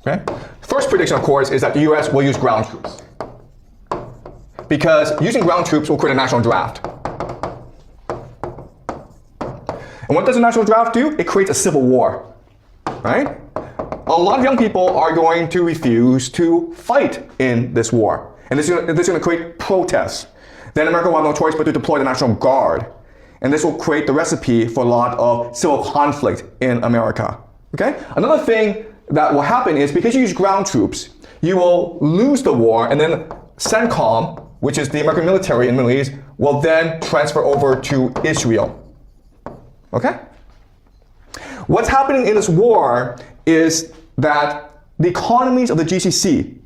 Okay? First prediction, of course, is that the US will use ground troops. Because using ground troops will create a national draft. And what does a national draft do? It creates a civil war, right? A lot of young people are going to refuse to fight in this war. And this is going to create protests. Then America will have no choice but to deploy the National Guard. And this will create the recipe for a lot of civil conflict in America. Okay? Another thing that will happen is because you use ground troops, you will lose the war, and then CENTCOM, which is the American military in the Middle East, will then transfer over to Israel. Okay? What's happening in this war is that the economies of the GCC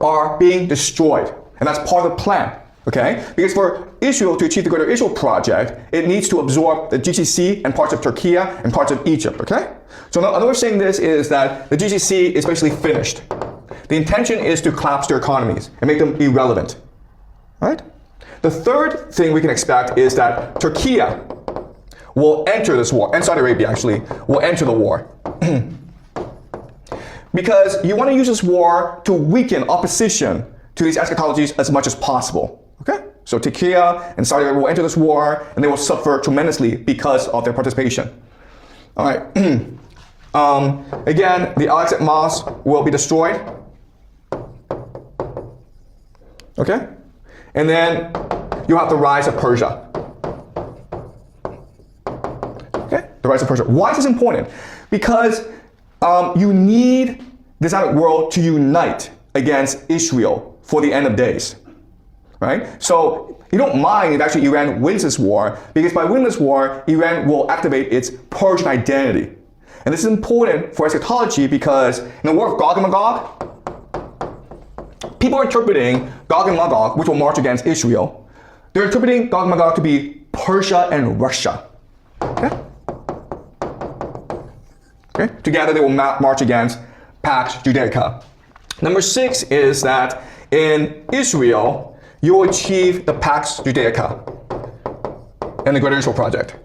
are being destroyed. And that's part of the plan. Okay? Because for Israel to achieve the Greater Israel Project, it needs to absorb the GCC and parts of Turkey and parts of Egypt. Okay? So another way of saying this is that the GCC is basically finished. The intention is to collapse their economies and make them irrelevant. Right? The third thing we can expect is that Turkey will enter this war, and Saudi Arabia actually, will enter the war. Because you want to use this war to weaken opposition to these eschatologies as much as possible. Okay? So Turkey and Saudi Arabia will enter this war, and they will suffer tremendously because of their participation. All right. Again, the Al-Aqsa Mosque will be destroyed. Okay? And then you have the rise of Persia. Okay? The rise of Persia. Why is this important? Because you need the Islamic world to unite against Israel for the end of days. Right? So you don't mind if actually Iran wins this war, because by winning this war, Iran will activate its Persian identity. And this is important for eschatology because in the war of Gog and Magog, people are interpreting Gog and Magog, which will march against Israel. They're interpreting Gog and Magog to be Persia and Russia. Okay? Okay? Together they will march against Pax Judaica. Number 6 is that in Israel, you will achieve the Pax Judaica and the Greater Israel Project.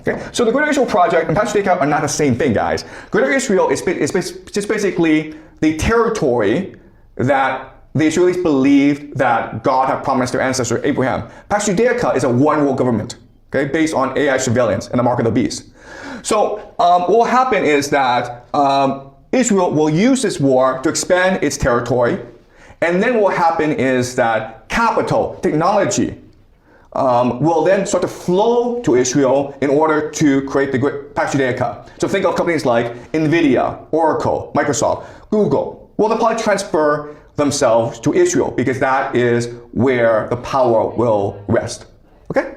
Okay? So the Greater Israel Project and Pax Judaica are not the same thing, guys. Greater Israel is just basically the territory that the Israelis believed that God had promised their ancestor Abraham. Pax Judaica is a one-world government, okay, based on AI surveillance and the mark of the beast. So what will happen is that Israel will use this war to expand its territory, and then what will happen is that capital, technology, will then start to flow to Israel in order to create the Pax Judaica. So think of companies like NVIDIA, Oracle, Microsoft, Google. Well, they'll probably transfer themselves to Israel because that is where the power will rest. Okay?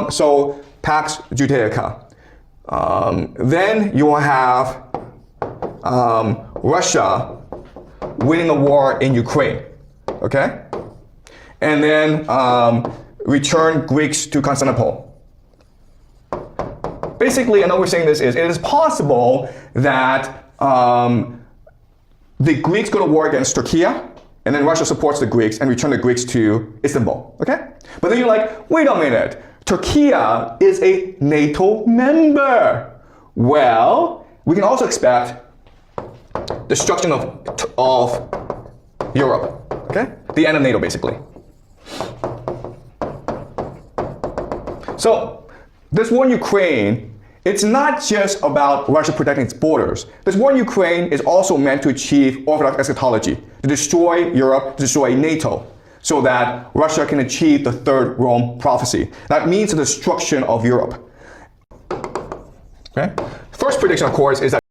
So Pax Judaica. Then you will have Russia winning the war in Ukraine. Okay? And then return Greeks to Constantinople. Basically, another way of saying this is, it is possible that the Greeks go to war against Turkey, and then Russia supports the Greeks and return the Greeks to Istanbul. Okay? But then you're like, wait a minute, Turkey is a NATO member. Well, we can also expect destruction of Europe. Okay? The end of NATO, basically. So, this war in Ukraine, it's not just about Russia protecting its borders. This war in Ukraine is also meant to achieve Orthodox eschatology, to destroy Europe, to destroy NATO, so that Russia can achieve the Third Rome prophecy. That means the destruction of Europe. Okay? First prediction, of course, is that